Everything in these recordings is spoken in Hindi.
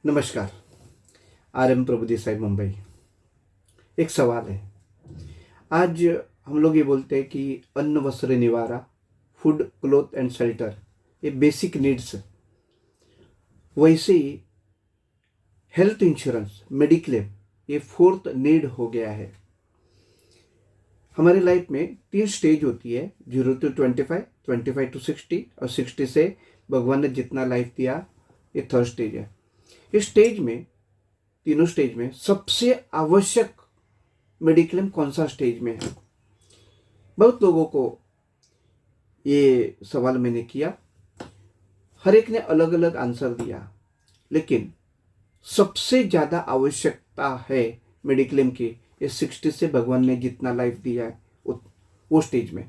नमस्कार। RM प्रभु देसाई, मुंबई। एक सवाल है। आज हम लोग ये बोलते हैं कि अन्न वस्त्र निवारा, फूड क्लोथ एंड शेल्टर, ये बेसिक नीड्स। वैसे ही हेल्थ इंश्योरेंस, मेडिक्लेम, ये फोर्थ नीड हो गया है। हमारे लाइफ में 3 स्टेज होती है, 0 to 25, 25 to 60 और 60 से भगवान ने जितना लाइफ दिया, ये थर्ड स्टेज है। इस स्टेज में, तीनों स्टेज में सबसे आवश्यक मेडिक्लेम कौन सा स्टेज में है? बहुत लोगों को ये सवाल मैंने किया, हर एक ने अलग अलग आंसर दिया, लेकिन सबसे ज़्यादा आवश्यकता है मेडिक्लेम की, ये 60 से भगवान ने जितना लाइफ दिया है वो स्टेज में।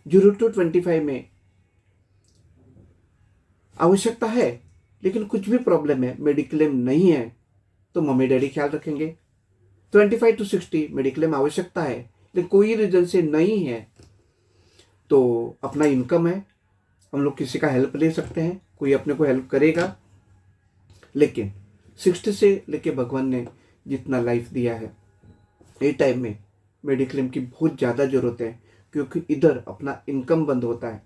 0 to 25 में आवश्यकता है, लेकिन कुछ भी प्रॉब्लम है, मेडिक्लेम नहीं है, तो मम्मी डैडी ख्याल रखेंगे। 25 to 60 मेडिक्लेम आवश्यकता है, लेकिन कोई रीजन से नहीं है, तो अपना इनकम है, हम लोग किसी का हेल्प ले सकते हैं, कोई अपने को हेल्प करेगा। लेकिन 60 से लेके भगवान ने जितना लाइफ दिया है, ये टाइम में मेडिक्लेम की बहुत ज़्यादा ज़रूरत है, क्योंकि इधर अपना इनकम बंद होता है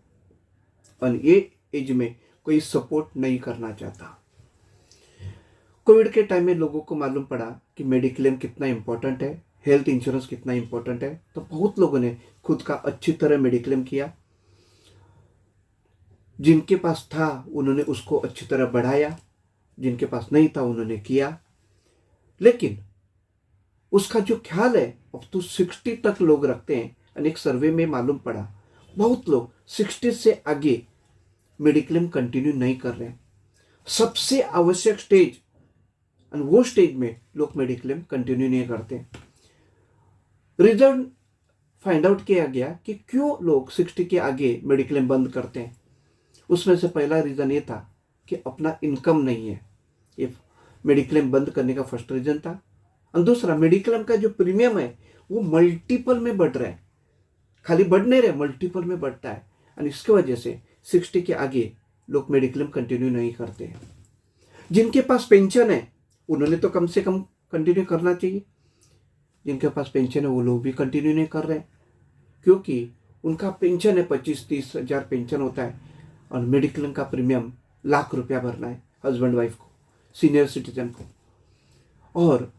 और ये एज में कोई सपोर्ट नहीं करना चाहता। कोविड के टाइम में लोगों को मालूम पड़ा कि मेडिक्लेम कितना इम्पोर्टेंट है, हेल्थ इंश्योरेंस कितना इम्पोर्टेंट है, तो बहुत लोगों ने खुद का अच्छी तरह मेडिक्लेम किया। जिनके पास था उन्होंने उसको अच्छी तरह बढ़ाया, जिनके पास नहीं था उन्होंने किया। लेकिन उसका जो ख्याल है अब तो 60 तक लोग रखते हैं। अनेक सर्वे में मालूम पड़ा बहुत लोग 60 से आगे मेडिक्लेम कंटिन्यू नहीं कर रहे हैं। सबसे आवश्यक स्टेज, और वो स्टेज में लोग मेडिक्लेम कंटिन्यू नहीं करते। रीजन फाइंड आउट किया गया कि क्यों लोग 60 के आगे मेडिक्लेम बंद करते हैं। उसमें से पहला रीजन ये था कि अपना इनकम नहीं है, ये मेडिक्लेम बंद करने का फर्स्ट रीजन था। और दूसरा, मेडिक्लेम का जो प्रीमियम है वो मल्टीपल में बढ़ रहा है, खाली बढ़ नहीं रहे, मल्टीपल में बढ़ता है। और इसकी वजह से 60 के आगे लोग मेडिक्लेम कंटिन्यू नहीं करते हैं। जिनके पास पेंशन है उन्होंने तो कम से कम कंटिन्यू करना चाहिए। जिनके पास पेंशन है वो लोग भी कंटिन्यू नहीं कर रहे हैं, क्योंकि उनका पेंशन है 25-30 हज़ार पेंशन होता है, और मेडिक्लेम का प्रीमियम लाख रुपया भरना है हस्बैंड वाइफ को, सीनियर सिटीजन को। और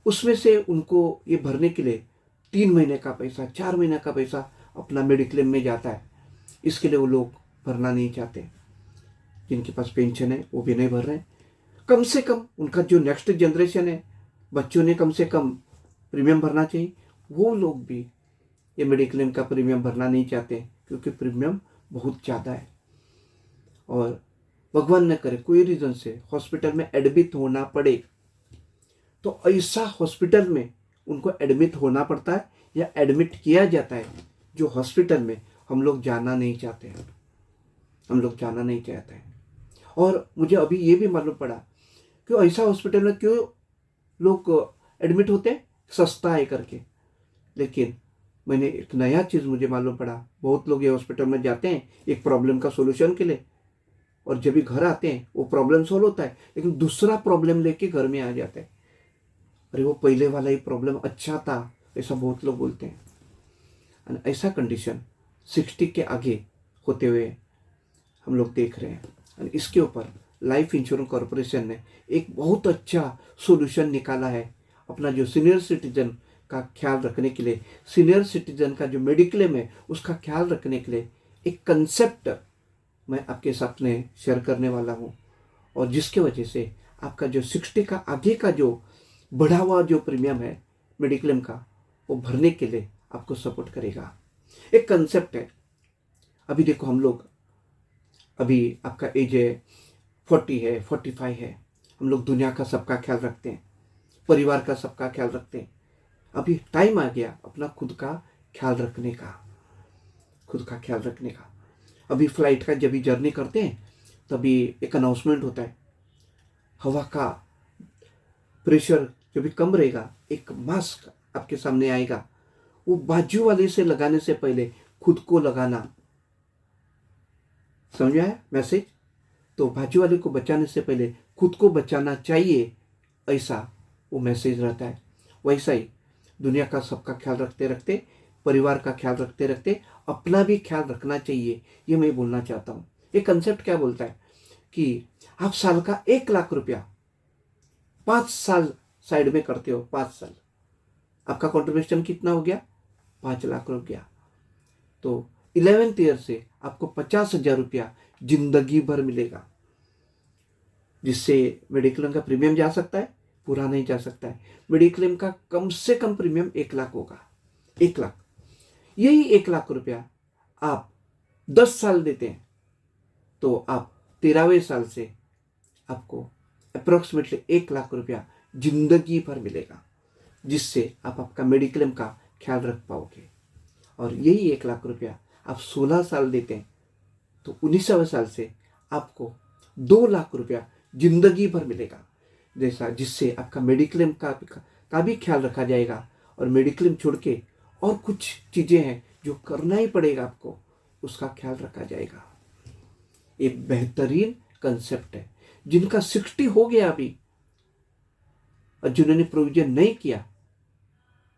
उसमें से उनको ये भरने के लिए 3 महीने का पैसा, 4 महीने का पैसा अपना मेडिक्लेम में जाता है। इसके लिए वो लोग भरना नहीं चाहते। जिनके पास पेंशन है वो भी नहीं भर रहे हैं। कम से कम उनका जो नेक्स्ट जनरेशन है, बच्चों ने कम से कम प्रीमियम भरना चाहिए, वो लोग भी ये मेडिक्लेम का प्रीमियम भरना नहीं चाहते, क्योंकि प्रीमियम बहुत ज़्यादा है। और भगवान न करे कोई रीज़न से हॉस्पिटल में एडमिट होना पड़े, तो ऐसा हॉस्पिटल में उनको एडमिट होना पड़ता है या एडमिट किया जाता है, जो हॉस्पिटल में हम लोग जाना नहीं चाहते हैं, हम लोग जाना नहीं चाहते हैं। और मुझे अभी ये भी मालूम पड़ा कि ऐसा हॉस्पिटल में क्यों लोग एडमिट होते हैं, सस्ता है करके। लेकिन मैंने एक नया चीज़ मुझे मालूम पड़ा, बहुत लोग ये हॉस्पिटल में जाते हैं एक प्रॉब्लम का सोल्यूशन के लिए, और जब भी घर आते हैं वो प्रॉब्लम सोल्व होता है, लेकिन दूसरा प्रॉब्लम लेके घर में आ जाते हैं। अरे वो पहले वाला ही प्रॉब्लम अच्छा था, ऐसा बहुत लोग बोलते हैं। और ऐसा कंडीशन 60 के आगे होते हुए हम लोग देख रहे हैं। और इसके ऊपर लाइफ इंश्योरेंस कॉरपोरेशन ने एक बहुत अच्छा सॉल्यूशन निकाला है, अपना जो सीनियर सिटीजन का ख्याल रखने के लिए, सीनियर सिटीजन का जो मेडिक्लेम है उसका ख्याल रखने के लिए एक कंसेप्ट मैं आपके सामने शेयर करने वाला हूँ, और जिसके वजह से आपका जो 60 का आगे का जो बढ़ा हुआ जो प्रीमियम है मेडिक्लेम का, वो भरने के लिए आपको सपोर्ट करेगा। एक कंसेप्ट है। अभी देखो, हम लोग, अभी आपका एज है 40 है, 45 है, हम लोग दुनिया का सबका ख्याल रखते हैं, परिवार का सबका ख्याल रखते हैं। अभी टाइम आ गया अपना खुद का ख्याल रखने का, खुद का ख्याल रखने का। अभी फ्लाइट का जब भी जर्नी करते हैं तभी एक अनाउंसमेंट होता है, हवा का प्रेशर जब भी कम रहेगा एक मास्क आपके सामने आएगा, वो बाजू वाले से लगाने से पहले खुद को लगाना। समझ में आया मैसेज? तो बाजू वाले को बचाने से पहले खुद को बचाना चाहिए, ऐसा वो मैसेज रहता है। वैसा ही दुनिया का सबका ख्याल रखते रखते, परिवार का ख्याल रखते रखते अपना भी ख्याल रखना चाहिए, ये मैं बोलना चाहता हूँ। ये कंसेप्ट क्या बोलता है कि आप साल का 1 लाख रुपया 5 साल साइड में करते हो, 5 साल, आपका कॉन्ट्रीब्यूशन कितना हो गया? 5 लाख हो गया। तो 11th ईयर से आपको 50,000 रुपया जिंदगी भर मिलेगा, जिससे मेडिक्लेम का प्रीमियम जा सकता है, पूरा नहीं जा सकता है। मेडिक्लेम का कम से कम प्रीमियम 1 लाख होगा, 1 लाख। यही 1 लाख रुपया आप 10 साल देते हैं तो आप 13वें साल से आपको अप्रोक्सीमेटली 1 लाख रुपया जिंदगी भर मिलेगा, जिससे आप आपका मेडिक्लेम का ख्याल रख पाओगे। और यही 1 लाख रुपया आप 16 साल देते हैं तो 19वें साल से आपको 2 लाख रुपया जिंदगी भर मिलेगा, जिससे आपका मेडिक्लेम का भी ख्याल रखा जाएगा। और मेडिक्लेम छोड़ के और कुछ चीज़ें हैं जो करना ही पड़ेगा आपको, उसका ख्याल रखा जाएगा। ये बेहतरीन कंसेप्ट है। जिनका 60 हो गया अभी और जिन्होंने प्रोविजन नहीं किया,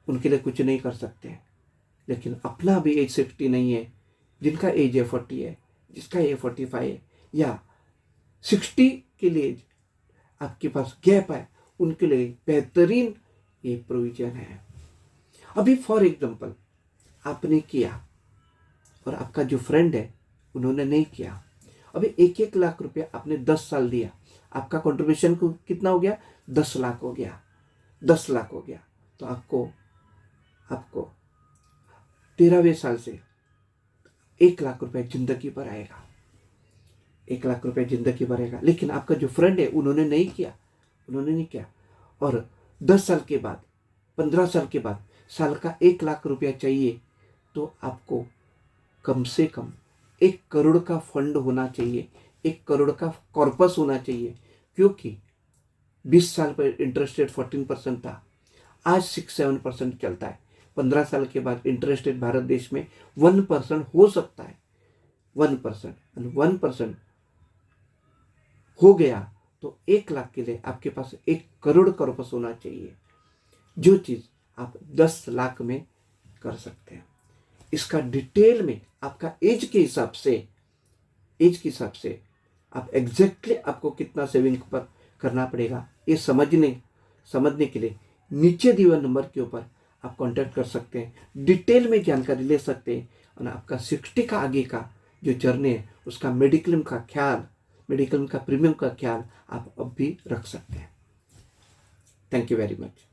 उनके लिए कुछ नहीं कर सकते हैं। लेकिन अपना भी एज 60 नहीं है, जिनका एज है 40 है, जिसका एज 45 है, या 60 के लिए आपके पास गैप है, उनके लिए बेहतरीन ये प्रोविजन है। अभी फॉर एग्जांपल आपने किया और आपका जो फ्रेंड है उन्होंने नहीं किया, अभी 1-1 लाख रुपया आपने 10 साल दिया, आपका कंट्रीब्यूशन को कितना हो गया? 10 लाख हो गया, 10 लाख हो गया। तो आपको 13वें साल से 1 लाख रुपया जिंदगी भर आएगा, 1 लाख रुपया जिंदगी भर आएगा। लेकिन आपका जो फ्रेंड है उन्होंने नहीं किया, और 10 साल के बाद, 15 साल के बाद साल का 1 लाख रुपया चाहिए, तो आपको कम से कम 1 करोड़ का फंड होना चाहिए, 1 करोड़ का कॉर्पस होना चाहिए। क्योंकि 20 साल पर इंटरेस्ट रेट 14% था, आज 6-7% चलता है। 15 साल के बाद इंटरेस्ट रेट भारत देश में 1% हो सकता है, 1%। 1% हो गया तो 1 लाख के लिए आपके पास 1 करोड़ कॉर्पस होना चाहिए, जो चीज़ आप 10 लाख में कर सकते हैं। इसका डिटेल में आपका एज के हिसाब से आप एग्जैक्टली आपको कितना सेविंग पर करना पड़ेगा, ये समझने के लिए नीचे दिए हुए नंबर के ऊपर आप कांटेक्ट कर सकते हैं, डिटेल में जानकारी ले सकते हैं। और आपका 60 का आगे का जो जर्नी है, उसका मेडिक्लेम का प्रीमियम का ख्याल आप अब भी रख सकते हैं। Thank you very much.